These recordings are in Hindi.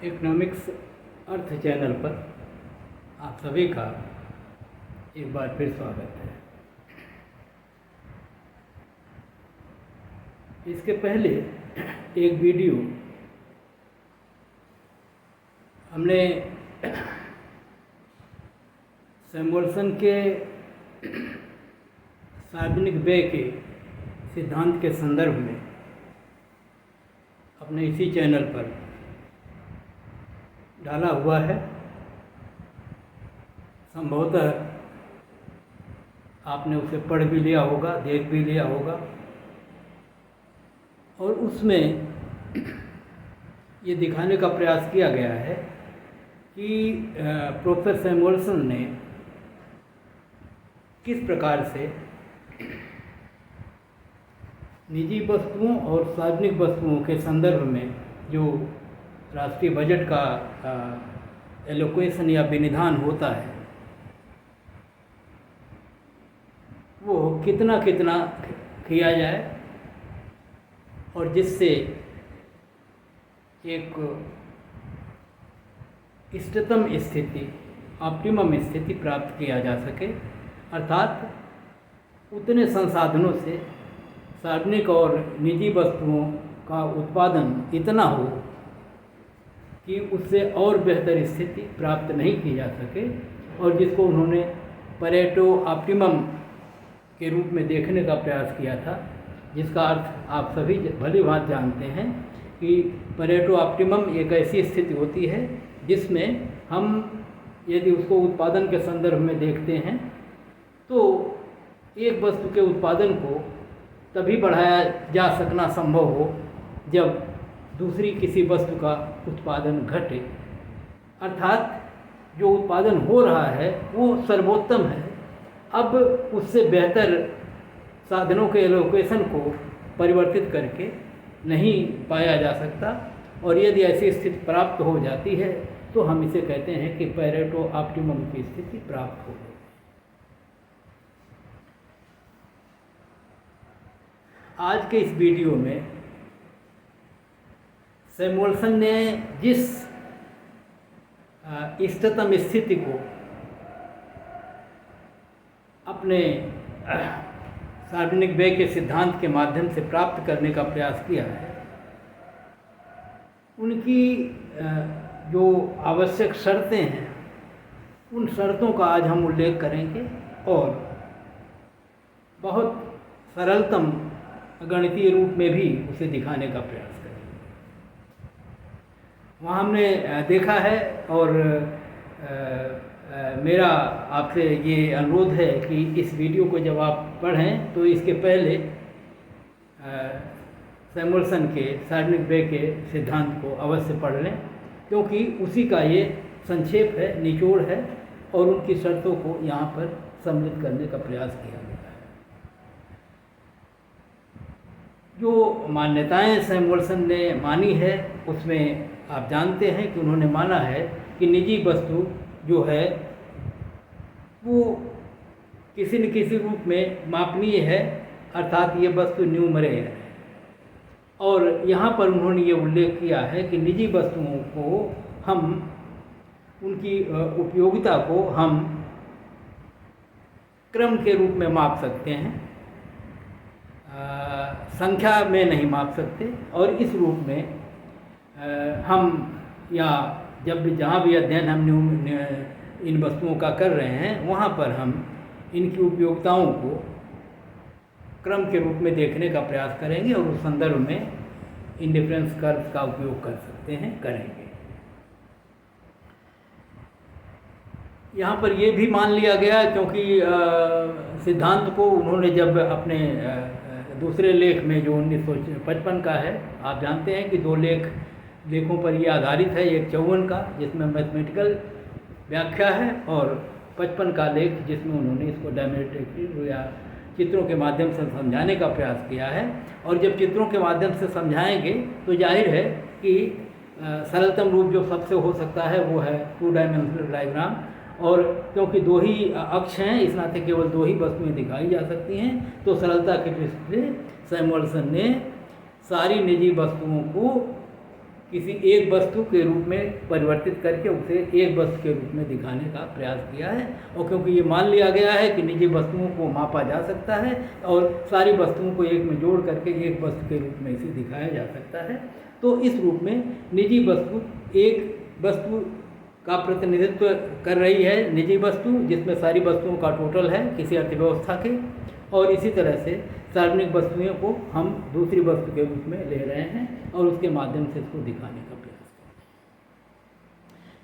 इकोनॉमिक्स अर्थ चैनल पर आप सभी का एक बार फिर स्वागत है। इसके पहले एक वीडियो हमने सैमुअल्सन के सार्वजनिक व्यय के सिद्धांत के संदर्भ में अपने इसी चैनल पर डाला हुआ है। संभवतः आपने उसे पढ़ भी लिया होगा, देख भी लिया होगा, और उसमें ये दिखाने का प्रयास किया गया है कि प्रोफेसर सैमुअल्सन ने किस प्रकार से निजी वस्तुओं और सार्वजनिक वस्तुओं के संदर्भ में जो राष्ट्रीय बजट का एलोकेशन या विनिधान होता है वो कितना कितना किया जाए और जिससे एक इष्टतम स्थिति, ऑप्टिमम स्थिति प्राप्त किया जा सके, अर्थात उतने संसाधनों से सार्वजनिक और निजी वस्तुओं का उत्पादन इतना हो कि उससे और बेहतर स्थिति प्राप्त नहीं की जा सके, और जिसको उन्होंने परेटो ऑप्टिमम के रूप में देखने का प्रयास किया था, जिसका अर्थ आप सभी भली भांति जानते हैं कि परेटो ऑप्टिमम एक ऐसी स्थिति होती है जिसमें हम यदि उसको उत्पादन के संदर्भ में देखते हैं तो एक वस्तु के उत्पादन को तभी बढ़ाया जा सकना संभव हो जब दूसरी किसी वस्तु का उत्पादन घटे, अर्थात जो उत्पादन हो रहा है वो सर्वोत्तम है। अब उससे बेहतर साधनों के एलोकेशन को परिवर्तित करके नहीं पाया जा सकता, और यदि ऐसी स्थिति प्राप्त हो जाती है तो हम इसे कहते हैं कि पैरेटो ऑप्टिमम की स्थिति प्राप्त हो गई। आज के इस वीडियो में सैमुअल्सन ने जिस इष्टतम स्थिति को अपने सार्वजनिक व्यय के सिद्धांत के माध्यम से प्राप्त करने का प्रयास किया है, उनकी जो आवश्यक शर्तें हैं उन शर्तों का आज हम उल्लेख करेंगे और बहुत सरलतम गणितीय रूप में भी उसे दिखाने का प्रयास करेंगे। वहाँ हमने देखा है, और मेरा आपसे ये अनुरोध है कि इस वीडियो को जब आप पढ़ें तो इसके पहले सैमुअल्सन के सार्वजनिक व्यय के सिद्धांत को अवश्य पढ़ लें, क्योंकि उसी का ये संक्षेप है, निचोड़ है, और उनकी शर्तों को यहाँ पर सम्मिलित करने का प्रयास किया गया है। जो मान्यताएं सैमुअल्सन ने मानी है उसमें आप जानते हैं कि उन्होंने माना है कि निजी वस्तु जो है वो किसी न किसी रूप में मापनीय है, अर्थात ये वस्तु न्यूमरेय है। और यहाँ पर उन्होंने ये उल्लेख किया है कि निजी वस्तुओं को हम उनकी उपयोगिता को हम क्रम के रूप में माप सकते हैं, संख्या में नहीं माप सकते, और इस रूप में हम या जब भी जहाँ भी अध्ययन हम इन वस्तुओं का कर रहे हैं वहाँ पर हम इनकी उपयोगिताओं को क्रम के रूप में देखने का प्रयास करेंगे, और उस संदर्भ में इंडिफरेंस कर्व का उपयोग कर सकते हैं, करेंगे। यहाँ पर ये भी मान लिया गया, क्योंकि सिद्धांत को उन्होंने जब अपने दूसरे लेख में जो 1955 का है, आप जानते हैं कि दो लेखों पर ये आधारित है, एक 54 का जिसमें मैथमेटिकल व्याख्या है, और 55 का लेख जिसमें उन्होंने इसको डायमेट्रिक या चित्रों के माध्यम से समझाने का प्रयास किया है। और जब चित्रों के माध्यम से समझाएंगे तो जाहिर है कि सरलतम रूप जो सबसे हो सकता है वो है 2 डायमेंशनल डायग्राम, और क्योंकि दो ही अक्ष हैं इस नाते केवल दो ही वस्तुएं दिखाई जा सकती हैं, तो सरलता की दृष्टि से सैमुअल्सन ने सारी निजी वस्तुओं को किसी एक वस्तु के रूप में परिवर्तित करके उसे एक वस्तु के रूप में दिखाने का प्रयास किया है। और क्योंकि ये मान लिया गया है कि निजी वस्तुओं को मापा जा सकता है और सारी वस्तुओं को एक में जोड़ करके एक वस्तु के रूप में इसे दिखाया जा सकता है, तो इस रूप में निजी वस्तु एक वस्तु का प्रतिनिधित्व कर रही है, निजी वस्तु जिसमें सारी वस्तुओं का टोटल है किसी अर्थव्यवस्था के, और इसी तरह से सार्वजनिक वस्तुओं को हम दूसरी वस्तु के रूप में ले रहे हैं और उसके माध्यम से इसको दिखाने का प्रयास करते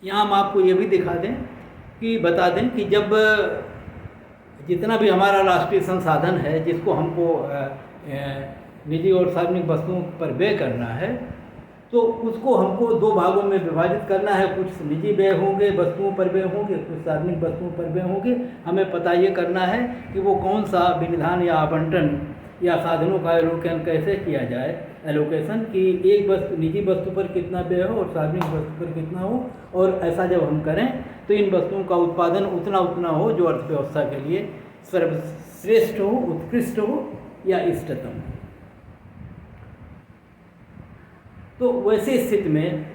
हैं। यहाँ हम आपको ये भी दिखा दें कि बता दें कि जब जितना भी हमारा राष्ट्रीय संसाधन है जिसको हमको निजी और सार्वजनिक वस्तुओं पर व्यय करना है, तो उसको हमको दो भागों में विभाजित करना है। कुछ निजी व्यय होंगे, वस्तुओं पर व्यय होंगे, कुछ सार्वजनिक वस्तुओं पर व्यय होंगे। हमें पता ये करना है कि वो कौन सा विनिधान या आवंटन या साधनों का एलोकेशन कैसे किया जाए, एलोकेशन कि एक वस्तु निजी वस्तु पर कितना व्यय हो और सार्वजनिक वस्तु पर कितना हो, और ऐसा जब हम करें तो इन वस्तुओं का उत्पादन उतना हो जो अर्थव्यवस्था के लिए सर्वश्रेष्ठ हो, उत्कृष्ट हो या इष्टतम हो। तो वैसी स्थिति में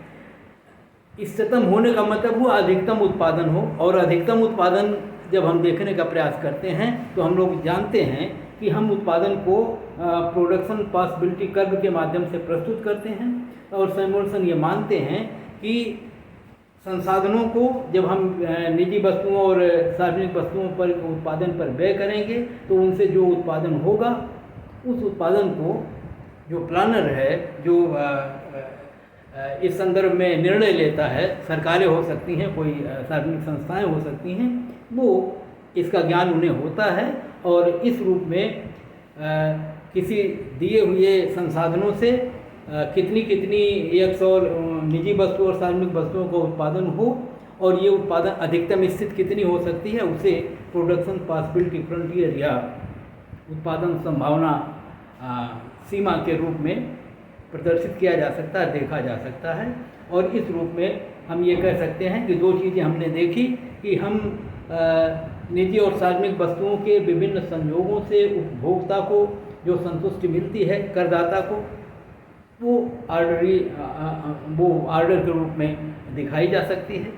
इष्टतम होने का मतलब हुआ अधिकतम उत्पादन हो, और अधिकतम उत्पादन जब हम देखने का प्रयास करते हैं तो हम लोग जानते हैं कि हम उत्पादन को प्रोडक्शन पॉसिबिलिटी कर्व के माध्यम से प्रस्तुत करते हैं, और सैमुअल्सन ये मानते हैं कि संसाधनों को जब हम निजी वस्तुओं और सार्वजनिक वस्तुओं पर उत्पादन पर व्यय करेंगे तो उनसे जो उत्पादन होगा उस उत्पादन को जो प्लानर है, जो इस संदर्भ में निर्णय लेता है, सरकारें हो सकती हैं, कोई सार्वजनिक संस्थाएं हो सकती हैं, वो इसका ज्ञान उन्हें होता है और इस रूप में किसी दिए हुए संसाधनों से कितनी एक और निजी वस्तु और सार्वजनिक वस्तुओं का उत्पादन हो, और ये उत्पादन अधिकतम स्थिति कितनी हो सकती है उसे प्रोडक्शन पॉसिबिलिटी फ्रंटियर या उत्पादन संभावना सीमा के रूप में प्रदर्शित किया जा सकता है, देखा जा सकता है। और इस रूप में हम ये कह सकते हैं कि दो चीज़ें हमने देखी कि हम निजी और सार्वजनिक वस्तुओं के विभिन्न संयोगों से उपभोक्ता को जो संतुष्टि मिलती है, करदाता को, वो ऑर्डर के रूप में दिखाई जा सकती है।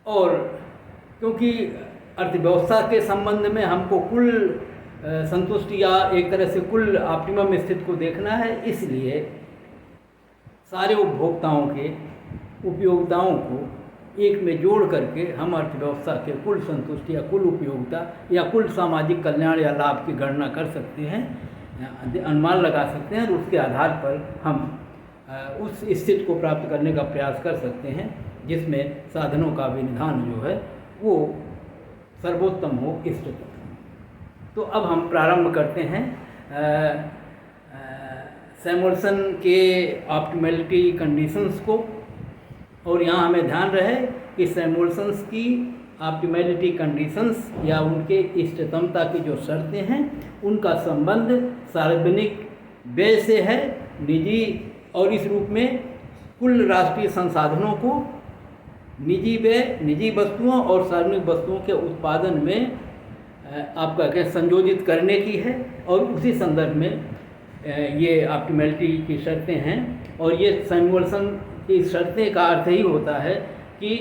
और क्योंकि अर्थव्यवस्था के संबंध में हमको कुल संतुष्टि या एक तरह से कुल ऑप्टिमम स्थिति को देखना है, इसलिए सारे उपभोक्ताओं के उपयोगिताओं को एक में जोड़ करके हम अर्थव्यवस्था के कुल संतुष्टि या कुल उपयोगिता या कुल सामाजिक कल्याण या लाभ की गणना कर सकते हैं, अनुमान लगा सकते हैं, और उसके आधार पर हम उस स्थिति को प्राप्त करने का प्रयास कर सकते हैं जिसमें साधनों का विनिधान जो है वो सर्वोत्तम हो, इष्टतम। तो अब हम प्रारंभ करते हैं सैमुअल्सन के ऑप्टिमैलिटी कंडीशंस को, और यहाँ हमें ध्यान रहे कि सैमुअल्सन्स की ऑप्टिमैलिटी कंडीशंस या उनके इष्टतमता की जो शर्तें हैं उनका संबंध सार्वजनिक व्यय से है, निजी, और इस रूप में कुल राष्ट्रीय संसाधनों को निजी व्यय, निजी वस्तुओं और सार्वजनिक वस्तुओं के उत्पादन में आपका क्या संयोजित करने की है, और उसी संदर्भ में ये ऑप्टिमैलिटी की शर्तें हैं। और ये सैमुअल्सन की शर्तें का अर्थ ही होता है कि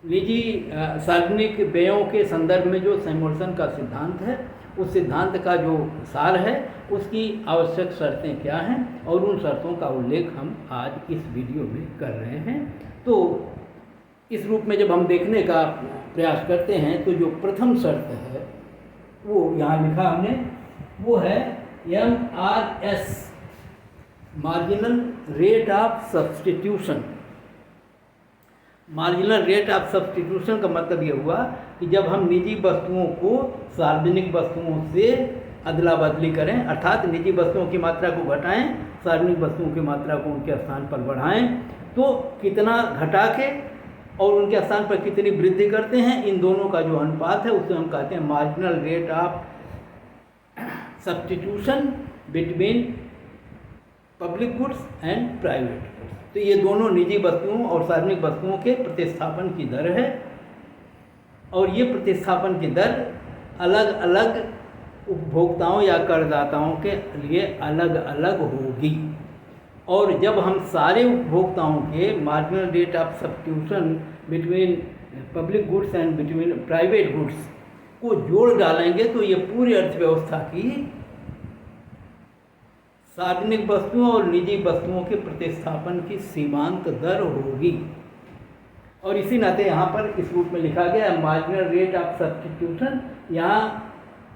निजी सार्वजनिक व्ययों के संदर्भ में जो सैमुअल्सन का सिद्धांत है, उस सिद्धांत का जो सार है उसकी आवश्यक शर्तें क्या हैं, और उन शर्तों का उल्लेख हम आज इस वीडियो में कर रहे हैं। तो इस रूप में जब हम देखने का प्रयास करते हैं तो जो प्रथम शर्त है वो यहाँ लिखा हमने, वो है MRS, marginal rate of substitution. Marginal rate of substitution का मतलब ये हुआ कि जब हम निजी वस्तुओं को सार्वजनिक वस्तुओं से अदला बदली करें, अर्थात निजी वस्तुओं की मात्रा को घटाएं, सार्वजनिक वस्तुओं की मात्रा को उनके स्थान पर बढ़ाएं, तो कितना घटा के और उनके स्थान पर कितनी वृद्धि करते हैं, इन दोनों का जो अनुपात है उसे हम कहते हैं marginal rate of substitution between public goods and private goods. तो ये दोनों निजी वस्तुओं और सार्वजनिक वस्तुओं के प्रतिस्थापन की दर है, और ये प्रतिस्थापन की दर अलग अलग उपभोक्ताओं या करदाताओं के लिए अलग अलग होगी। और जब हम सारे उपभोक्ताओं के marginal rate of substitution between public goods and between private goods को जोड़ डालेंगे तो ये पूरी अर्थव्यवस्था की सार्वजनिक वस्तुओं और निजी वस्तुओं के प्रतिस्थापन की सीमांत दर होगी। और इसी नाते यहाँ पर इस रूप में लिखा गया है मार्जिनल रेट ऑफ सब्स्टिट्यूशन। यहाँ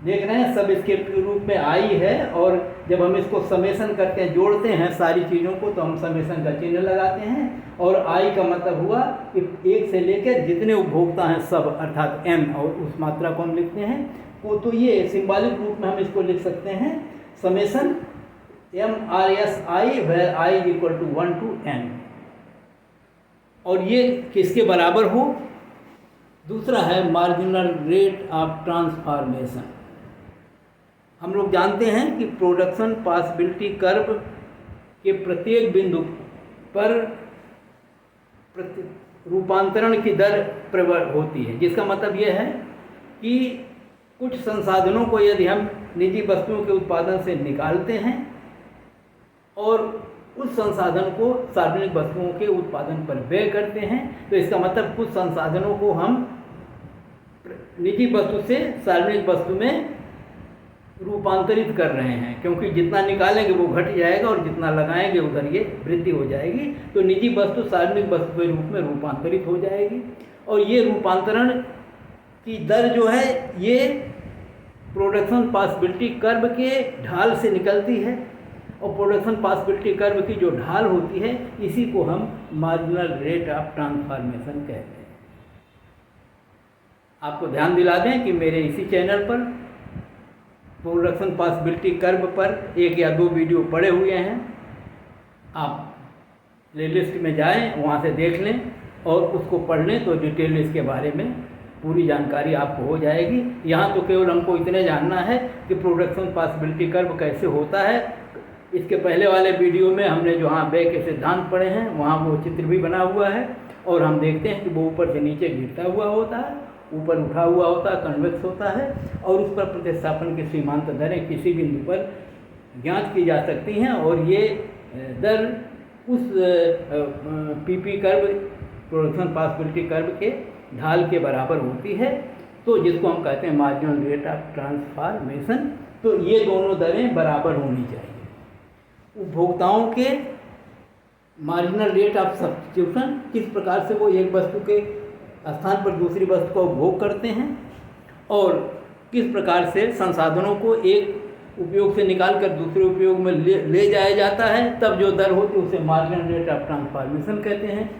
देख रहे हैं सब स्केल के रूप में आई है, और जब हम इसको समेशन करते हैं, जोड़ते हैं सारी चीज़ों को, तो हम समेशन का चिन्ह लगाते हैं। और आई का मतलब हुआ कि एक से लेकर जितने उपभोक्ता हैं सब, अर्थात एम, और उस मात्रा को हम लिखते हैं वो, तो ये सिंबॉलिक रूप में हम इसको लिख सकते हैं summation MRSI where I is equal to 1 to n। और ये किसके बराबर हो? दूसरा है मार्जिनल रेट ऑफ ट्रांसफॉर्मेशन। हम लोग जानते हैं कि प्रोडक्शन पॉसिबिलिटी कर्व के प्रत्येक बिंदु पर रूपांतरण की दर प्रबल होती है, जिसका मतलब यह है कि कुछ संसाधनों को यदि हम निजी वस्तुओं के उत्पादन से निकालते हैं और उस संसाधन को सार्वजनिक वस्तुओं के उत्पादन पर व्यय करते हैं, तो इसका मतलब कुछ संसाधनों को हम निजी वस्तु से सार्वजनिक वस्तु में रूपांतरित कर रहे हैं, क्योंकि जितना निकालेंगे वो घट जाएगा और जितना लगाएंगे उधर ये वृद्धि हो जाएगी। तो निजी वस्तु सार्वजनिक वस्तु के रूप में रूपांतरित हो जाएगी। और ये रूपांतरण की दर जो है ये प्रोडक्शन पॉसिबिलिटी कर्व के ढाल से निकलती है, और प्रोडक्शन पॉसिबिलिटी कर्व की जो ढाल होती है इसी को हम मार्जिनल रेट ऑफ ट्रांसफॉर्मेशन कहते हैं। आपको ध्यान दिला दें कि मेरे इसी चैनल पर प्रोडक्शन पॉसिबिलिटी कर्व पर 1 या 2 वीडियो पड़े हुए हैं। आप प्लेलिस्ट में जाएं, वहाँ से देख लें और उसको पढ़ लें तो डिटेल इसके बारे में पूरी जानकारी आपको हो जाएगी। यहाँ तो केवल हमको इतने जानना है कि प्रोडक्शन पॉसिबिलिटी कर्व कैसे होता है। इसके पहले वाले वीडियो में हमने जो हाँ व्यय के सिद्धांत पढ़े हैं, वहाँ वो चित्र भी बना हुआ है, और हम देखते हैं कि वो ऊपर से नीचे गिरता हुआ होता है, ऊपर उठा हुआ होता है, कन्वेक्स होता है, और उस पर प्रतिस्थापन की सीमांत दरें किसी बिंदु पर ज्ञात की जा सकती हैं। और ये दर उस PP curve, production possibility curve के ढाल के बराबर होती है, तो जिसको हम कहते हैं मार्जिनल रेट ऑफ ट्रांसफॉर्मेशन। तो ये दोनों दरें बराबर होनी चाहिए। उपभोक्ताओं के मार्जिनल रेट ऑफ सब्स्टिट्यूशन, किस प्रकार से वो एक वस्तु के स्थान पर दूसरी वस्तु का उपभोग करते हैं, और किस प्रकार से संसाधनों को एक उपयोग से निकालकर दूसरे उपयोग में ले जाया जाता है, तब जो दर होती है उसे मार्जिनल रेट ऑफ ट्रांसफॉर्मेशन कहते हैं।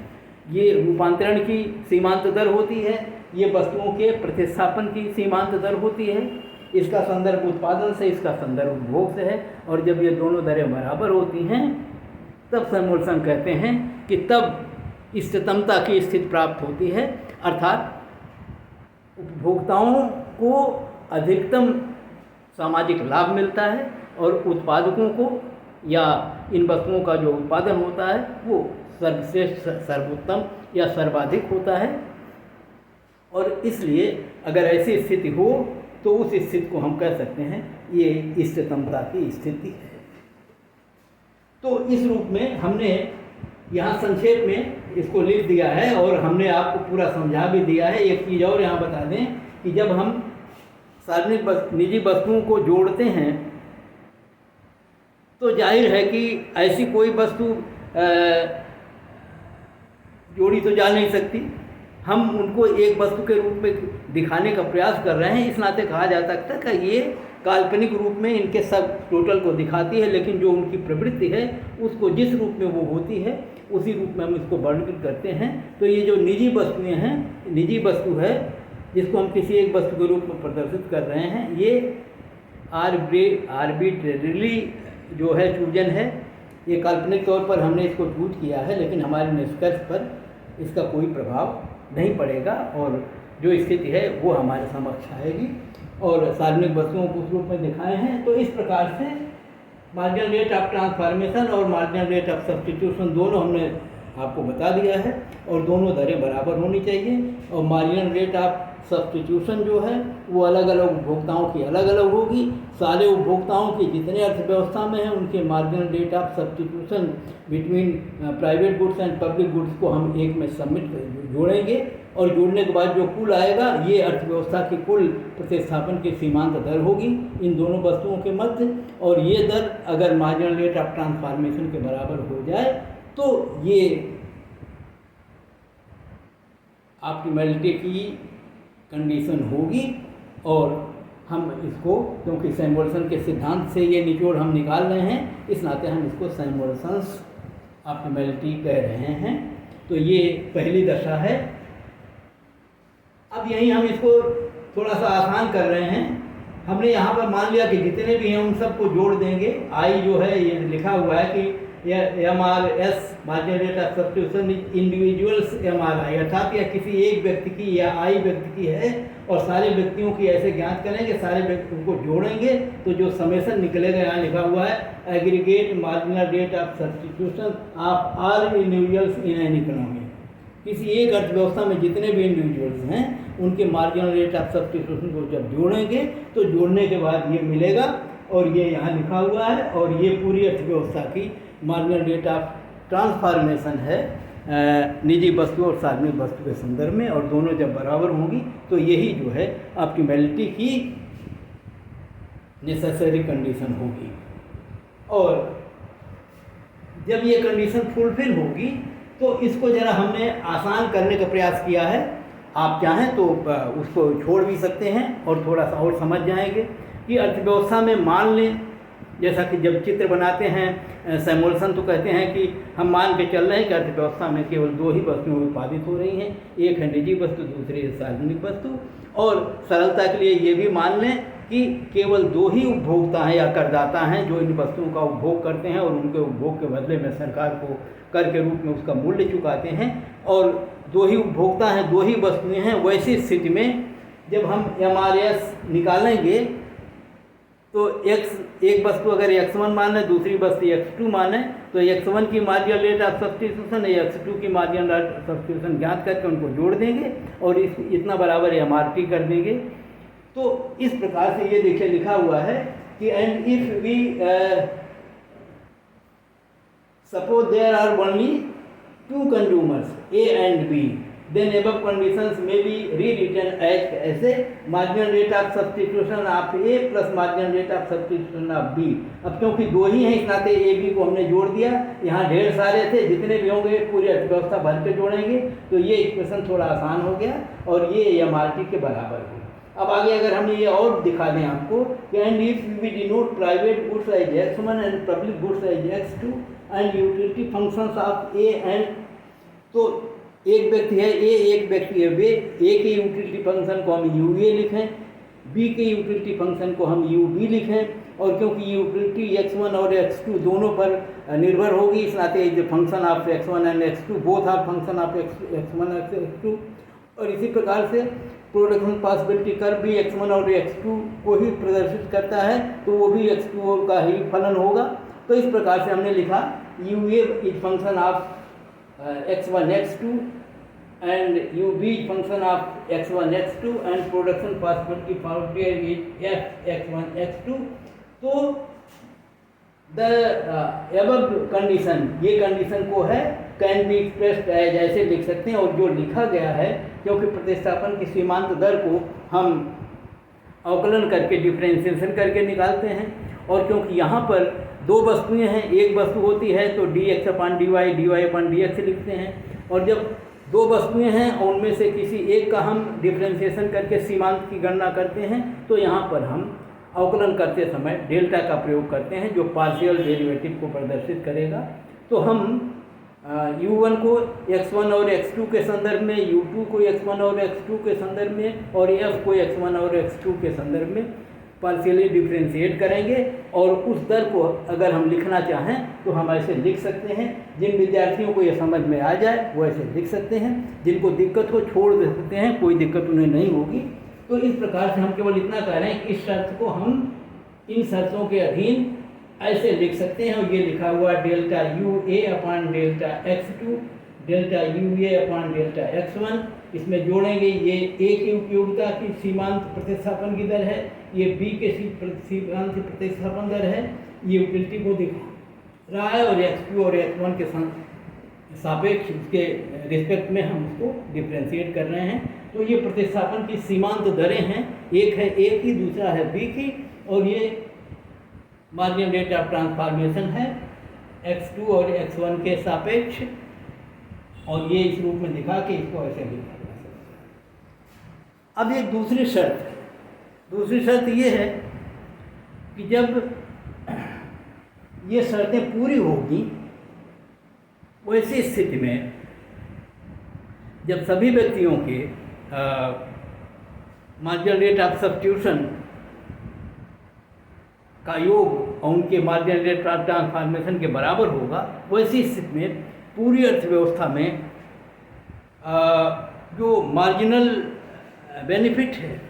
ये रूपांतरण की सीमांत दर होती है, ये वस्तुओं के प्रतिस्थापन की सीमांत दर होती है। इसका संदर्भ उत्पादन से, इसका संदर्भ उपभोग से है। और जब ये दोनों दरें बराबर होती हैं तब समोल्सन कहते हैं कि तब इष्टतमता की स्थिति प्राप्त होती है, अर्थात उपभोक्ताओं को अधिकतम सामाजिक लाभ मिलता है और उत्पादकों को या इन वस्तुओं का जो उत्पादन होता है वो सर्वश्रेष्ठ, सर्वोत्तम या सर्वाधिक होता है। और इसलिए अगर ऐसी स्थिति हो तो उस स्थिति को हम कह सकते हैं ये इष्टतमता की स्थिति है। तो इस रूप में हमने यहाँ संक्षेप में इसको लिख दिया है और हमने आपको पूरा समझा भी दिया है। एक चीज़ और यहाँ बता दें कि जब हम सार्वजनिक निजी वस्तुओं को जोड़ते हैं तो जाहिर है कि ऐसी कोई वस्तु जोड़ी तो जा नहीं सकती। हम उनको एक वस्तु के रूप में दिखाने का प्रयास कर रहे हैं, इस नाते कहा जा सकता है कि ये काल्पनिक रूप में इनके सब टोटल को दिखाती है, लेकिन जो उनकी प्रवृत्ति है उसको जिस रूप में वो होती है उसी रूप में हम इसको वर्णन करते हैं। तो ये जो निजी वस्तुएं हैं, निजी वस्तु है जिसको हम किसी एक वस्तु के रूप में प्रदर्शित कर रहे हैं, ये आर्बिट्रेरीली जो है चूजन है। ये काल्पनिक तौर पर हमने इसको चूज किया है, लेकिन हमारे निष्कर्ष पर इसका कोई प्रभाव नहीं पड़ेगा और जो स्थिति है वो हमारे समक्ष आएगी। और सार्वजनिक वस्तुओं को उस रूप में दिखाए हैं। तो इस प्रकार से मार्जिनल रेट ऑफ ट्रांसफॉर्मेशन और मार्जिनल रेट ऑफ सब्स्टिट्यूशन दोनों हमने आपको बता दिया है, और दोनों दरें बराबर होनी चाहिए। और मार्जिनल रेट ऑफ सब्स्टिट्यूशन जो है वो अलग अलग उपभोक्ताओं की अलग अलग होगी। सारे उपभोक्ताओं की जितने अर्थव्यवस्था में हैं उनके marginal rate of substitution between private goods and public goods को हम एक में जोड़ेंगे, और जोड़ने के बाद जो कुल आएगा ये अर्थव्यवस्था की कुल प्रतिस्थापन की सीमांत दर होगी इन दोनों वस्तुओं के मध्य। और ये दर अगर मार्जिनल रेट ऑफ ट्रांसफॉर्मेशन के बराबर हो जाए तो ये ऑप्टिमैलिटी की कंडीशन होगी। और हम इसको, क्योंकि सैमुअल्सन के सिद्धांत से ये निचोड़ हम निकाल रहे हैं, इस नाते हम इसको सैमुअल्सन्स ऑप्टिमैलिटी कह रहे हैं। तो ये पहली दशा है। अब यहीं हम इसको थोड़ा सा आसान कर रहे हैं। हमने यहाँ पर मान लिया कि जितने भी हैं उन सबको जोड़ देंगे। आई जो है ये लिखा हुआ है कि MRS marginal rate of substitution individuals MRI, अर्थात यह किसी एक व्यक्ति की या आई व्यक्ति की है, और सारे व्यक्तियों की ऐसे ज्ञात करेंगे, सारे व्यक्तियों को जोड़ेंगे तो जो समेसन निकलेगा, यहाँ लिखा हुआ है aggregate marginal rate of substitution of all individuals in an economy. किसी एक अर्थव्यवस्था में जितने भी इंडिविजुअल्स हैं उनके मार्जिनल रेट ऑफ सब्स्टिट्यूशन को जब जोड़ेंगे तो जोड़ने के बाद ये मिलेगा, और ये यहाँ लिखा हुआ है। और ये पूरी अर्थव्यवस्था की मार्जिनल रेट ऑफ ट्रांसफॉर्मेशन है निजी वस्तु और सार्वजनिक वस्तु के संदर्भ में, और दोनों जब बराबर होंगी तो यही जो है ऑप्टिमैलिटी की नेसेसरी कंडीशन होगी। और जब ये कंडीशन फुलफिल होगी तो इसको ज़रा हमने आसान करने का प्रयास किया है। आप चाहें तो उसको छोड़ भी सकते हैं और थोड़ा सा और समझ जाएंगे कि अर्थव्यवस्था में मान लें, जैसा कि जब चित्र बनाते हैं सैमुअल्सन तो कहते हैं कि हम मान के चल रहे हैं कि अर्थव्यवस्था में केवल दो ही वस्तुएं उत्पादित हो रही हैं, एक है निजी वस्तु, दूसरी है सार्वजनिक वस्तु। और सरलता के लिए ये भी मान लें कि केवल दो ही उपभोक्ता हैं या करदाता हैं जो इन वस्तुओं का उपभोग करते हैं, और उनके उपभोग के बदले में सरकार को कर के रूप में उसका मूल्य चुकाते हैं। और दो ही उपभोक्ता हैं, दो ही वस्तुएं हैं। वैसी स्थिति में जब हम MRS निकालेंगे तो एक वस्तु अगर X1 माने, दूसरी वस्तु X2 माने, तो X1 की मार्जिनल रेट ऑफ सब्स्टिट्यूशन या X2 की मार्जिनल रेट ऑफ सब्स्टिट्यूशन ज्ञात करके उनको जोड़ देंगे और इतना बराबर MRP कर देंगे। तो इस प्रकार से ये देखिए लिखा हुआ है कि and if we suppose there are only two consumers A and B, then above conditions may be rewritten as ऐसे marginal rate of substitution of A plus marginal rate of substitution of B। अब क्योंकि दो ही हैं इस नाते A B को हमने जोड़ दिया, यहाँ ढेर सारे थे, जितने भी होंगे पूरी अर्थव्यवस्था भर के जोड़ेंगे तो ये इक्वेशन थोड़ा आसान हो गया और ये MRT के बराबर हो। अब आगे अगर हम ये और दिखा दें आपको कि and if we denote private goods as X1 and public goods as X2 and utility functions of A and, तो एक व्यक्ति है A, एक व्यक्ति है B, A के यूटिलिटी फंक्शन को हम UA लिखें, B के यूटिलिटी फंक्शन को हम UB लिखें। और क्योंकि यूटिलिटी X1 और X2 दोनों पर निर्भर होगी, इस नाते जो function of X1 and X2 both are function of X1 और X2। और इसी प्रकार से प्रोडक्शन पॉसिबिलिटी कर्व भी X1 और X2 को ही प्रदर्शित करता है, तो वो भी X2 का ही फलन होगा। तो इस प्रकार से हमने लिखा UA is function of X1 X2 and UB function of X1 X2 and production possibility found here is F X1 X2। तो the above condition, ये कंडीशन को है कैन बी एक्सप्रेस्ड एज, ऐसे लिख सकते हैं। और जो लिखा गया है, क्योंकि प्रतिस्थापन की सीमांत दर को हम अवकलन करके डिफरेंशिएशन करके निकालते हैं, और क्योंकि यहाँ पर दो वस्तुएं हैं, एक वस्तु होती है तो dx/dy dy/dx लिखते हैं, और जब दो वस्तुएं हैं और उनमें से किसी एक का हम डिफरेंशिएशन करके सीमांत की गणना करते हैं, तो यहाँ पर हम अवकलन करते समय डेल्टा का प्रयोग करते हैं जो पार्शियल डेरिवेटिव को प्रदर्शित करेगा। तो हम U1 को X1 और X2 के संदर्भ में, U2 को X1 और X2 के संदर्भ में, और F को X1 और X2 के संदर्भ में पार्शियली डिफ्रेंशिएट करेंगे। और उस दर को अगर हम लिखना चाहें तो हम ऐसे लिख सकते हैं। जिन विद्यार्थियों को ये समझ में आ जाए वो ऐसे लिख सकते हैं, जिनको दिक्कत हो छोड़ दे सकते हैं, कोई दिक्कत उन्हें नहीं होगी। तो इस प्रकार से हम केवल इतना कह रहे हैं कि इस शर्त को हम इन शर्तों के अधीन ऐसे लिख सकते हैं। और ये लिखा हुआ डेल्टा UA/डेल्टा X2 delta UA upon delta X1, इसमें जोड़ेंगे ये A की उपयोगिता की सीमांत प्रतिस्थापन की दर है, ये B के सीमांत प्रतिस्थापन दर है, ये यूटिलिटी को दिखा रहा है, और X2 और X1 के सापेक्ष उसके रिस्पेक्ट में हम उसको डिफ्रेंशिएट कर रहे हैं। तो ये प्रतिस्थापन की सीमांत दरें हैं, एक है A की, दूसरा है B की, और ये मार्जिनल रेट ऑफ ट्रांसफॉर्मेशन है X2 और X1 के सापेक्ष, और ये इस रूप में दिखा के इसको ऐसे लिखा जा सकता है। अब एक दूसरी शर्त ये है कि जब ये शर्तें पूरी होगी, वैसी स्थिति में जब सभी व्यक्तियों के मार्जिनल रेट ऑफ सब्स्टिट्यूशन का योग और उनके मार्जिनल रेट ऑफ ट्रांसफॉर्मेशन के बराबर होगा, वैसी स्थिति में पूरी अर्थव्यवस्था में जो मार्जिनल बेनिफिट है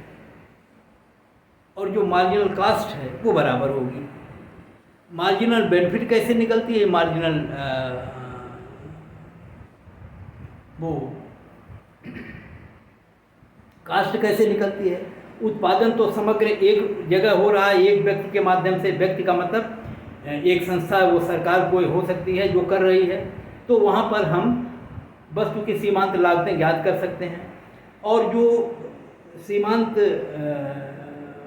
और जो मार्जिनल कास्ट है वो बराबर होगी। मार्जिनल बेनिफिट कैसे निकलती है, मार्जिनल वो कास्ट कैसे निकलती है? उत्पादन तो समग्र एक जगह हो रहा है, एक व्यक्ति के माध्यम से। व्यक्ति का मतलब एक संस्था, वो सरकार कोई हो सकती है जो कर रही है, तो वहाँ पर हम वस्तु की सीमांत लागतें ज्ञात कर सकते हैं। और जो सीमांत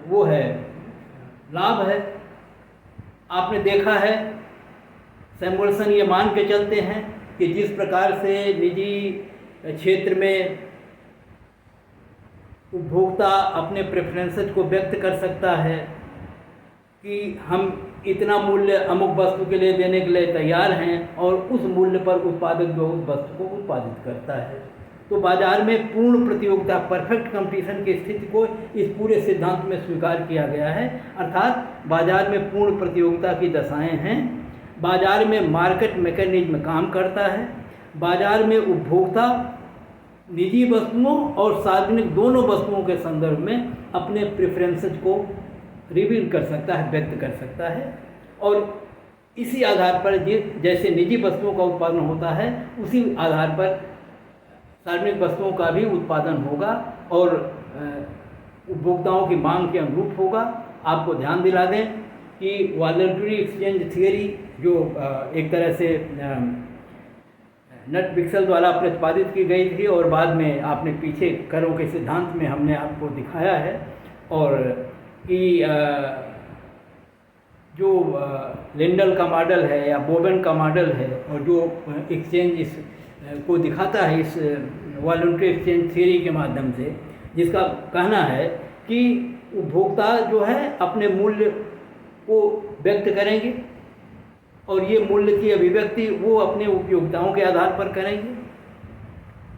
वो है लाभ है, आपने देखा है सैमुअल्सन ये मान के चलते हैं कि जिस प्रकार से निजी क्षेत्र में उपभोक्ता अपने प्रेफरेंसेस को व्यक्त कर सकता है कि हम इतना मूल्य अमुक वस्तु के लिए देने के लिए तैयार हैं, और उस मूल्य पर उत्पादक जो उस वस्तु को उत्पादित करता है, तो बाजार में पूर्ण प्रतियोगिता, परफेक्ट कंपटीशन की स्थिति को इस पूरे सिद्धांत में स्वीकार किया गया है। अर्थात बाजार में पूर्ण प्रतियोगिता की दशाएं हैं, बाजार में मार्केट मैकेनिज्म काम करता है, बाजार में उपभोक्ता निजी वस्तुओं और सार्वजनिक दोनों वस्तुओं के संदर्भ में अपने प्रेफरेंसेस को रिवील कर सकता है, व्यक्त कर सकता है, और इसी आधार पर जैसे निजी वस्तुओं का उत्पादन होता है, उसी आधार पर सार्वजनिक वस्तुओं का भी उत्पादन होगा और उपभोक्ताओं की मांग के अनुरूप होगा। आपको ध्यान दिला दें कि वॉलंटरी एक्सचेंज थियरी जो एक तरह से नट बिक्सल द्वारा प्रतिपादित की गई थी, और बाद में आपने पीछे करों के सिद्धांत में हमने आपको दिखाया है, और कि जो लिंडल का मॉडल है या बोबेन का मॉडल है, और जो एक्सचेंज को दिखाता है इस वॉलंटरी एक्सचेंज थियरी के माध्यम से, जिसका कहना है कि उपभोक्ता जो है अपने मूल्य को व्यक्त करेंगे, और ये मूल्य की अभिव्यक्ति वो अपने उपयोगिताओं के आधार पर करेंगे,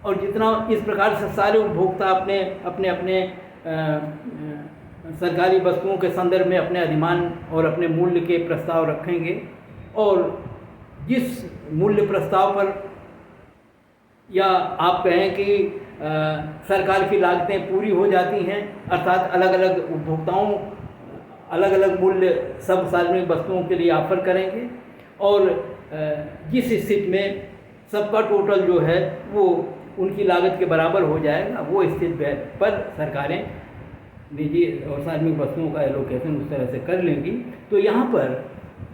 और जितना इस प्रकार से सारे उपभोक्ता अपने अपने अपने सरकारी वस्तुओं के संदर्भ में अपने अधिमान और अपने मूल्य के प्रस्ताव रखेंगे, और जिस मूल्य प्रस्ताव पर या आप कहें कि सरकार की लागतें पूरी हो जाती हैं, अर्थात अलग अलग उपभोक्ताओं अलग अलग मूल्य सब सार्वजनिक वस्तुओं के लिए ऑफर करेंगे, और जिस स्थिति में सबका टोटल जो है वो उनकी लागत के बराबर हो जाएगा, वो स्थिति पर सरकारें निजी और सार्वजनिक वस्तुओं का एलोकेशन उस तरह से कर लेंगी। तो यहाँ पर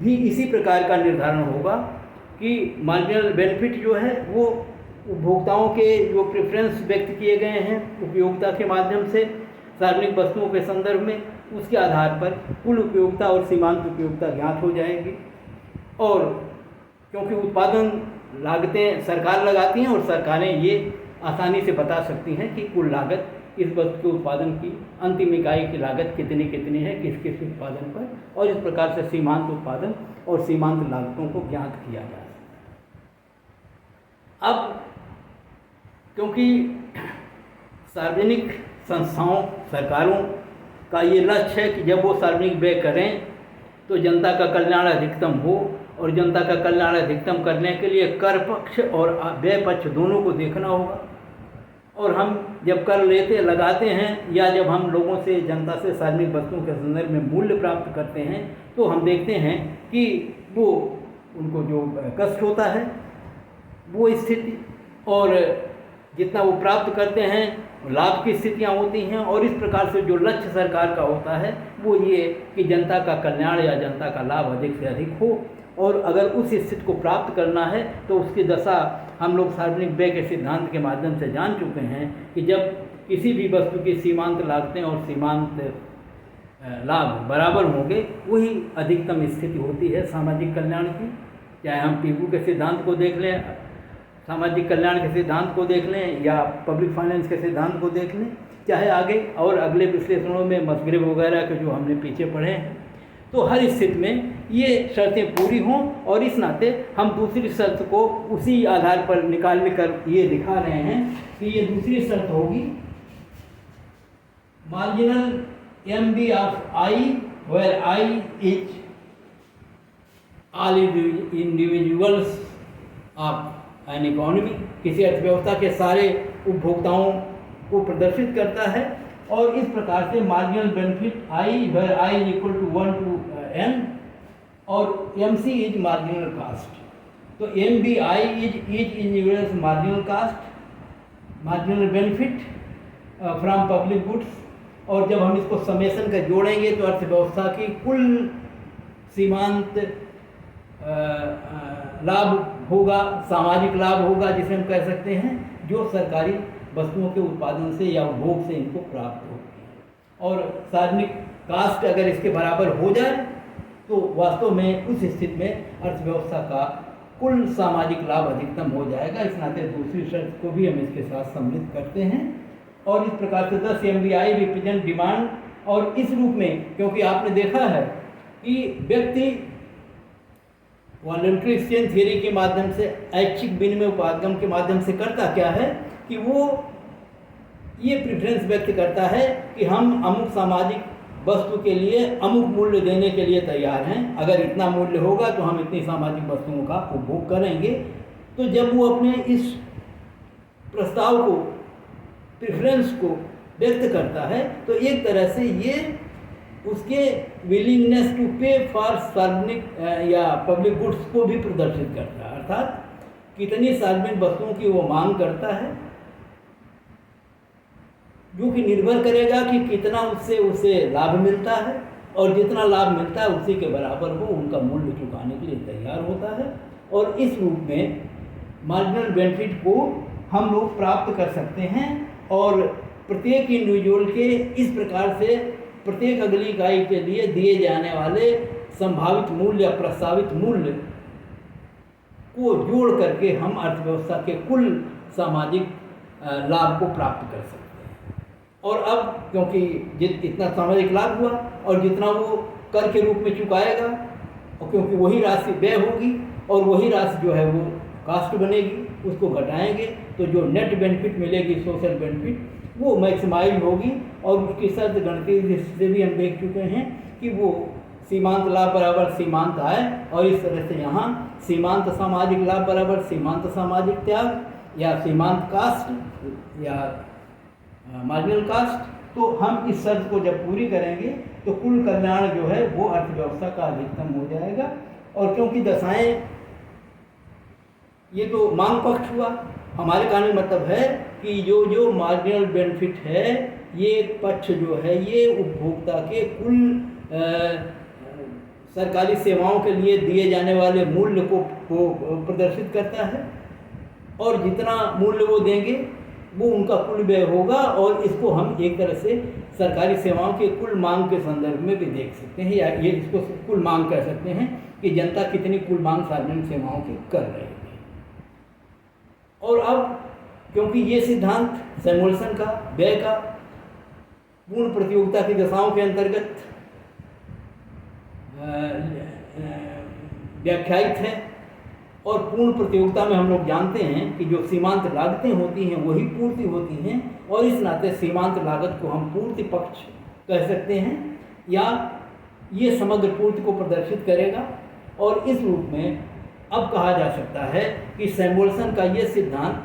भी इसी प्रकार का निर्धारण होगा कि मार्जिनल बेनिफिट जो है वो उपभोक्ताओं के जो प्रेफरेंस व्यक्त किए गए हैं उपयोगिता के माध्यम से सार्वजनिक वस्तुओं के संदर्भ में, उसके आधार पर कुल उपयोगिता और सीमांत उपयोगिता ज्ञात हो जाएगी। और क्योंकि उत्पादन लागतें सरकार लगाती हैं, और सरकारें ये आसानी से बता सकती हैं कि कुल लागत इस वस्तु के उत्पादन की अंतिम इकाई की लागत कितनी कितनी है किस किस उत्पादन पर, और इस प्रकार से सीमांत उत्पादन और सीमांत लागतों को ज्ञात किया जा सकता है। अब क्योंकि सार्वजनिक संस्थाओं सरकारों का ये लक्ष्य है कि जब वो सार्वजनिक व्यय करें तो जनता का कल्याण अधिकतम हो, और जनता का कल्याण अधिकतम करने के लिए कर पक्ष और व्यय पक्ष दोनों को देखना होगा। और हम जब कर लगाते हैं या जब हम लोगों से जनता से सार्वजनिक वस्तुओं के संदर्भ में मूल्य प्राप्त करते हैं, तो हम देखते हैं कि वो उनको जो कष्ट होता है वो स्थिति और जितना वो प्राप्त करते हैं लाभ की स्थितियाँ होती हैं। और इस प्रकार से जो लक्ष्य सरकार का होता है वो ये कि जनता का कल्याण या जनता का लाभ अधिक से अधिक हो। और अगर उस स्थिति को प्राप्त करना है तो उसकी दशा हम लोग सार्वजनिक व्यय के सिद्धांत के माध्यम से जान चुके हैं कि जब किसी भी वस्तु की सीमांत लागतें और सीमांत लाभ बराबर होंगे वही अधिकतम स्थिति होती है सामाजिक कल्याण की। चाहे हम पीकू के सिद्धांत को देख लें, सामाजिक कल्याण के सिद्धांत को देख लें या पब्लिक फाइनेंस के सिद्धांत को देख लें, चाहे आगे और अगले विश्लेषणों में मस्ग्रेव वगैरह के जो हमने पीछे पढ़े हैं, तो हर स्थिति में ये शर्तें पूरी हों। और इस नाते हम दूसरी शर्त को उसी आधार पर निकाल कर ये दिखा रहे हैं कि ये दूसरी शर्त होगी marginal MB of I where I is all individuals of an economy, किसी अर्थव्यवस्था के सारे उपभोक्ताओं को प्रदर्शित करता है। और इस प्रकार से marginal benefit I where I is equal to 1 to N और MC इज मार्जिनल कास्ट। तो MBI is individuals marginal cast, marginal benefit from public goods. और जब हम इसको समेशन का जोड़ेंगे तो अर्थव्यवस्था की कुल सीमांत लाभ होगा, सामाजिक लाभ होगा, जिसे हम कह सकते हैं जो सरकारी वस्तुओं के उत्पादन से या उपभोग से इनको प्राप्त होती है। और सार्वजनिक कास्ट अगर इसके बराबर हो जाए तो वास्तव में उस स्थिति में अर्थव्यवस्था का कुल सामाजिक लाभ अधिकतम हो जाएगा। इस नाते दूसरी शर्त को भी हम इसके साथ सम्मिलित करते हैं। और इस प्रकार से 10 MBI रिप्रेजेंट डिमांड। और इस रूप में क्योंकि आपने देखा है कि व्यक्ति वॉलंटरी एक्सचेंज थियरी के माध्यम से, ऐच्छिक विनिमय उपागम के माध्यम से करता क्या है कि वो ये प्रेफरेंस व्यक्त करता है कि हम अमुक सामाजिक वस्तु के लिए अमुक मूल्य देने के लिए तैयार हैं, अगर इतना मूल्य होगा तो हम इतनी सामाजिक वस्तुओं का उपभोग करेंगे। तो जब वो अपने इस प्रस्ताव को, प्रेफरेंस को व्यक्त करता है तो एक तरह से ये उसके विलिंगनेस टू पे फॉर सार्वजनिक या पब्लिक गुड्स को भी प्रदर्शित करता है, अर्थात कितनी सार्वजनिक वस्तुओं की वो मांग करता है, जो कि निर्भर करेगा कि कितना उससे उसे लाभ मिलता है। और जितना लाभ मिलता है उसी के बराबर वो उनका मूल्य चुकाने के लिए तैयार होता है। और इस रूप में मार्जिनल बेनिफिट को हम लोग प्राप्त कर सकते हैं। और प्रत्येक इंडिविजुअल के इस प्रकार से प्रत्येक अगली इकाई के लिए दिए जाने वाले संभावित मूल्य या प्रस्तावित मूल्य को जोड़ करके हम अर्थव्यवस्था के कुल सामाजिक लाभ को प्राप्त कर सकते हैं। और अब क्योंकि इतना सामाजिक लाभ हुआ और जितना वो कर के रूप में चुकाएगा, और क्योंकि वही राशि व्यय होगी और वही राशि जो है वो कास्ट बनेगी, उसको घटाएंगे तो जो नेट बेनिफिट मिलेगी, सोशल बेनिफिट, वो मैक्सिमाइज होगी। और उसकी शर्त गणितीय दृष्टि से भी हम देख चुके हैं कि वो सीमांत लाभ बराबर सीमांत आय। और इस तरह से यहाँ सीमांत सामाजिक लाभ बराबर सीमांत सामाजिक त्याग या सीमांत कास्ट या मार्जिनल कास्ट। तो हम इस शर्त को जब पूरी करेंगे तो कुल कल्याण जो है वो अर्थव्यवस्था का अधिकतम हो जाएगा। और क्योंकि दशाएं, ये तो मांग पक्ष हुआ, हमारे कहने मतलब है कि जो मार्जिनल बेनिफिट है, ये पक्ष जो है ये उपभोक्ता के कुल सरकारी सेवाओं के लिए दिए जाने वाले मूल्य को प्रदर्शित करता है। और जितना मूल्य वो देंगे वो उनका कुल व्यय होगा। और इसको हम एक तरह से सरकारी सेवाओं के कुल मांग के संदर्भ में भी देख सकते हैं, या ये इसको कुल मांग कह सकते हैं कि जनता कितनी कुल मांग सार्वजनिक सेवाओं की कर रही है। और अब क्योंकि ये सिद्धांत सैमुअल्सन का, व्यय का, पूर्ण प्रतियोगिता की दशाओं के अंतर्गत व्याख्यायित है। और पूर्ण प्रतियोगिता में हम लोग जानते हैं कि जो सीमांत लागतें होती हैं वही पूर्ति होती हैं। और इस नाते सीमांत लागत को हम पूर्ति पक्ष कह सकते हैं, या ये समग्र पूर्ति को प्रदर्शित करेगा। और इस रूप में अब कहा जा सकता है कि सैमुअल्सन का ये सिद्धांत,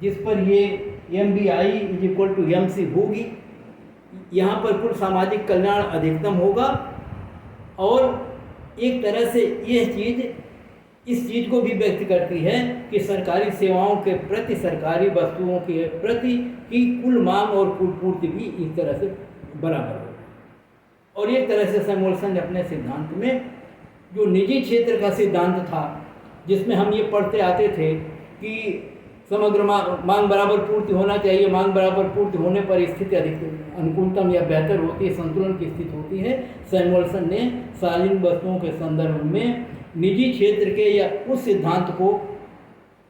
जिस पर ये MBI is equal to MC होगी, यहाँ पर कुल सामाजिक कल्याण अधिकतम होगा। और एक तरह से यह चीज़ इस चीज़ को भी व्यक्त करती है कि सरकारी सेवाओं के प्रति, सरकारी वस्तुओं के प्रति की कुल मांग और कुल पूर्ति भी इस तरह से बराबर हो। और एक तरह से सैमुअल्सन ने अपने सिद्धांत में जो निजी क्षेत्र का सिद्धांत था, जिसमें हम ये पढ़ते आते थे कि समग्र मांग बराबर पूर्ति होना चाहिए, मांग बराबर पूर्ति होने पर स्थिति अधिक अनुकूलतम या बेहतर होती है, संतुलन की स्थिति होती है। सैमुअल्सन ने सार्वजनिक वस्तुओं के संदर्भ में निजी क्षेत्र के या उस सिद्धांत को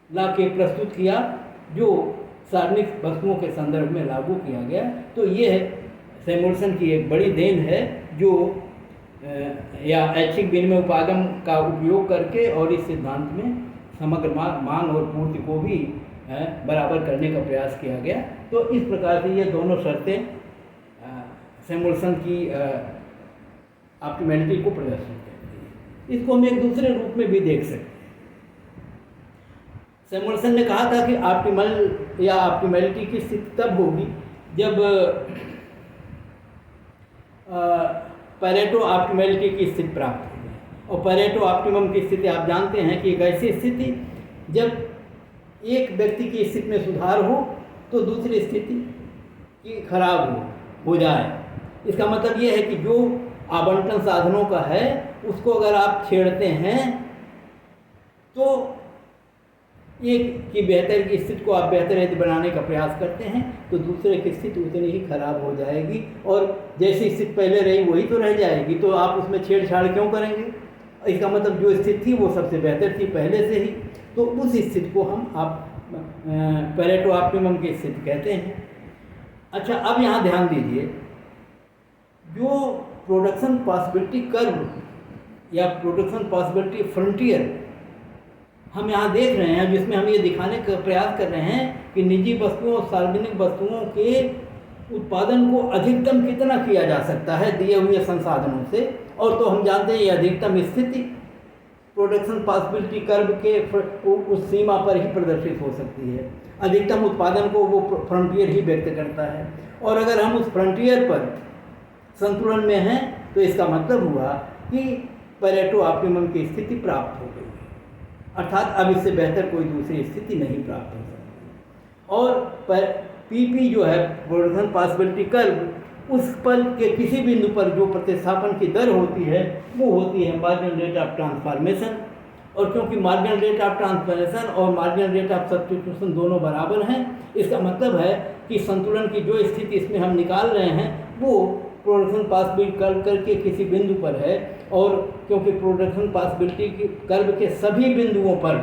ला के प्रस्तुत किया जो सार्वजनिक वस्तुओं के संदर्भ में लागू किया गया। तो ये सैमुअल्सन की एक बड़ी देन है, जो या ऐच्छिक विनिमय उपागम का उपयोग करके और इस सिद्धांत में समग्र मांग और पूर्ति को भी बराबर करने का प्रयास किया गया। तो इस प्रकार से ये दोनों शर्तें सैमुअल्सन की ऑप्टिमैलिटी को प्रदर्शित करती है। इसको हम एक दूसरे रूप में भी देख सकते हैं। सैमुअल्सन ने कहा था कि ऑप्टिमल या ऑप्टिमैलिटी की स्थिति तब होगी जब पैरेटो ऑप्टिमैलिटी की स्थिति प्राप्त होगी। और पैरेटो ऑप्टिमम की स्थिति आप जानते हैं कि एक ऐसी स्थिति जब एक व्यक्ति की स्थिति में सुधार हो तो दूसरी स्थिति की खराब हो जाए। इसका मतलब ये है कि जो आवंटन साधनों का है उसको अगर आप छेड़ते हैं तो एक की बेहतर की स्थिति को आप बेहतर यदि बनाने का प्रयास करते हैं तो दूसरे की स्थिति उतनी ही खराब हो जाएगी, और जैसी स्थिति पहले रही वही तो रह जाएगी। तो आप उसमें छेड़छाड़ क्यों करेंगे? इसका मतलब जो स्थिति थी वो सबसे बेहतर थी पहले से ही। तो उस स्थिति को हम पैरेटो ऑप्टिमम की स्थिति कहते हैं। अच्छा, अब यहाँ ध्यान दीजिए, जो प्रोडक्शन पॉसिबिलिटी कर्व या प्रोडक्शन पॉसिबिलिटी फ्रंटियर हम यहाँ देख रहे हैं, जिसमें हम ये दिखाने का प्रयास कर रहे हैं कि निजी वस्तुओं और सार्वजनिक वस्तुओं के उत्पादन को अधिकतम कितना किया जा सकता है दिए हुए संसाधनों से। और तो हम जानते हैं ये अधिकतम स्थिति प्रोडक्शन पॉसिबिलिटी कर्व के उस सीमा पर ही प्रदर्शित हो सकती है। अधिकतम उत्पादन को वो फ्रंटियर ही व्यक्त करता है। और अगर हम उस फ्रंटियर पर संतुलन में हैं तो इसका मतलब हुआ कि पैरेटो ऑप्टिमम की स्थिति प्राप्त हो गई, अर्थात अब इससे बेहतर कोई दूसरी स्थिति नहीं प्राप्त हो सकती। और पीपी जो है प्रोडक्शन पॉसिबिलिटी कर्व, उस पर के किसी बिंदु पर जो प्रतिस्थापन की दर होती है वो होती है मार्जिनल रेट ऑफ ट्रांसफॉर्मेशन। और क्योंकि मार्जिनल रेट ऑफ ट्रांसफॉर्मेशन और मार्जिनल रेट ऑफ सब्स्टिट्यूशन दोनों बराबर हैं, इसका मतलब है कि संतुलन की जो स्थिति इसमें हम निकाल रहे हैं वो प्रोडक्शन पॉसिबिलिटी कर्व करके किसी बिंदु पर है। और क्योंकि प्रोडक्शन पॉसिबिलिटी कर्व के सभी बिंदुओं पर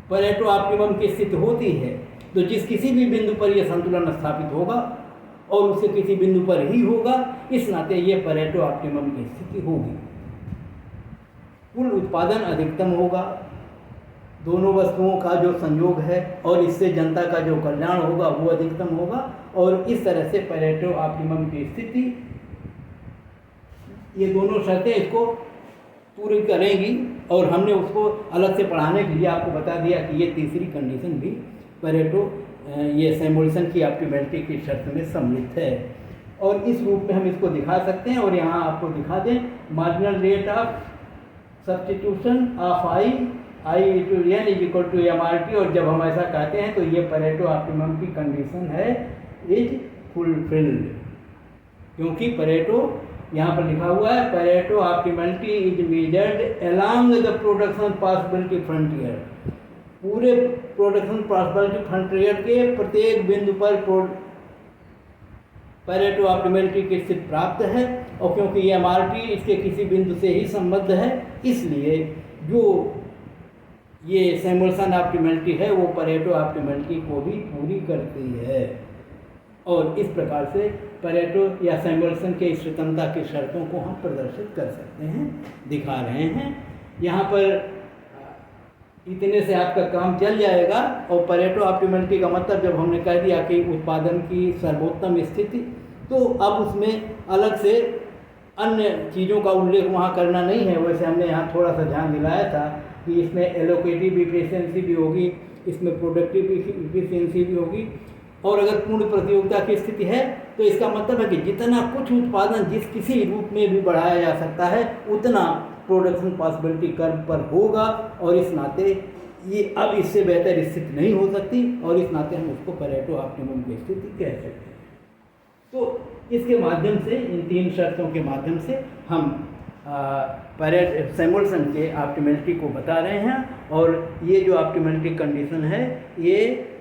पैरेटो ऑप्टिमम की स्थिति होती है, तो जिस किसी भी बिंदु पर यह संतुलन स्थापित होगा और उसे किसी बिंदु पर ही होगा, इस नाते ये पैरेटो ऑप्टिमम की स्थिति होगी। कुल उत्पादन अधिकतम होगा, दोनों वस्तुओं का जो संयोग है, और इससे जनता का जो कल्याण होगा वो अधिकतम होगा। और इस तरह से पैरेटो ऑप्टिमम की स्थिति, ये दोनों शर्तें इसको पूरी करेंगी। और हमने उसको अलग से पढ़ाने के लिए आपको बता दिया कि ये तीसरी कंडीशन भी पैरेटो ये सैमुअल्सन की ऑप्टिमैलिटी की शर्त में सम्मिलित है। और इस रूप में हम इसको दिखा सकते हैं। और यहाँ आपको दिखा दें marginal rate of substitution of I to N is equal to MRT। और जब हम ऐसा कहते हैं तो ये पैरेटो ऑप्टिमम की कंडीशन है इज फुलफिल्ड, क्योंकि पैरेटो यहाँ पर लिखा हुआ है Pareto optimality is measured along the production possibility frontier. पूरे प्रोडक्शन पॉसिबिलिटी फ्रंटियर के प्रत्येक बिंदु पर पैरेटो ऑप्टिमैलिटी की स्थिति प्राप्त है। और क्योंकि ये MRT इसके किसी बिंदु से ही संबद्ध है, इसलिए जो ये सैमुअल्सन ऑप्टिमैलिटी है वो पैरेटो ऑप्टिमैलिटी को भी पूरी करती है। और इस प्रकार से पैरेटो या सैमुअल्सन के स्वतंत्रता की शर्तों को हम प्रदर्शित कर सकते हैं, दिखा रहे हैं। यहाँ पर इतने से आपका काम चल जाएगा। और पैरेटो ऑप्टिमैलिटी का मतलब जब हमने कह दिया कि उत्पादन की सर्वोत्तम स्थिति, तो अब उसमें अलग से अन्य चीज़ों का उल्लेख वहाँ करना नहीं है। वैसे हमने यहाँ थोड़ा सा ध्यान दिलाया था कि इसमें एलोकेटिव इफिशिएंसी भी होगी, इसमें प्रोडक्टिव इफिशिएंसी भी होगी। और अगर पूर्ण प्रतियोगिता की स्थिति है तो इसका मतलब है कि जितना कुछ उत्पादन जिस किसी रूप में भी बढ़ाया जा सकता है, उतना प्रोडक्शन पॉसिबिलिटी कर्व पर होगा, और इस नाते ये अब इससे बेहतर स्थिति नहीं हो सकती, और इस नाते हम उसको परेटो ऑप्टिमम की स्थिति कह सकते हैं। तो इसके माध्यम से, इन 3 शर्तों के माध्यम से हम सैमुअल्सन के ऑप्टिमलिटी को बता रहे हैं, और ये जो ऑप्टिमलिटी कंडीशन है ये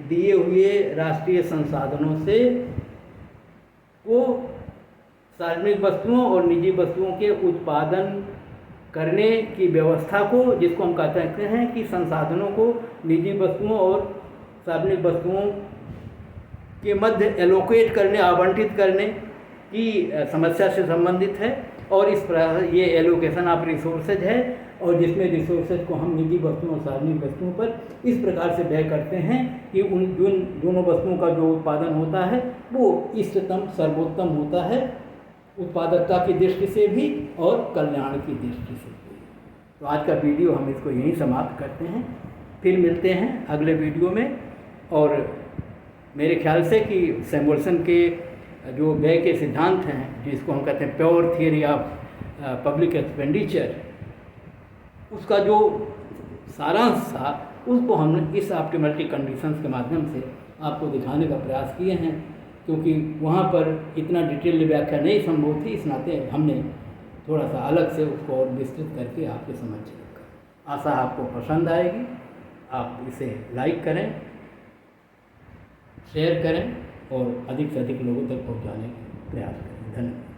दिए हुए राष्ट्रीय संसाधनों से को सार्वजनिक वस्तुओं और निजी वस्तुओं के उत्पादन करने की व्यवस्था को, जिसको हम कहते हैं कि संसाधनों को निजी वस्तुओं और सार्वजनिक वस्तुओं के मध्य एलोकेट करने, आवंटित करने की समस्या से संबंधित है। और इस प्रकार ये एलोकेशन ऑफ रिसोर्सेज है, और जिसमें रिसोर्सेज को हम निजी वस्तुओं और सार्वजनिक वस्तुओं पर इस प्रकार से व्यय करते हैं कि उन दोनों वस्तुओं का जो उत्पादन होता है वो इष्टतम, सर्वोत्तम होता है, उत्पादकता की दृष्टि से भी और कल्याण की दृष्टि से भी। तो आज का वीडियो हम इसको यहीं समाप्त करते हैं, फिर मिलते हैं अगले वीडियो में। और मेरे ख्याल से कि सैमुअल्सन के जो व्यय के सिद्धांत हैं, जिसको हम कहते हैं pure theory of public expenditure, उसका जो सारांश था उसको हमने इस ऑप्टिमलिटी कंडीशंस के माध्यम से आपको दिखाने का प्रयास किए हैं, क्योंकि वहाँ पर इतना डिटेल व्याख्या नहीं संभव थी, इस नाते हमने थोड़ा सा अलग से उसको और विस्तृत करके आपके समक्ष रखा। आशा आपको पसंद आएगी। आप इसे लाइक करें, शेयर करें और अधिक से अधिक लोगों तक पहुँचाने का प्रयास करें। धन्यवाद।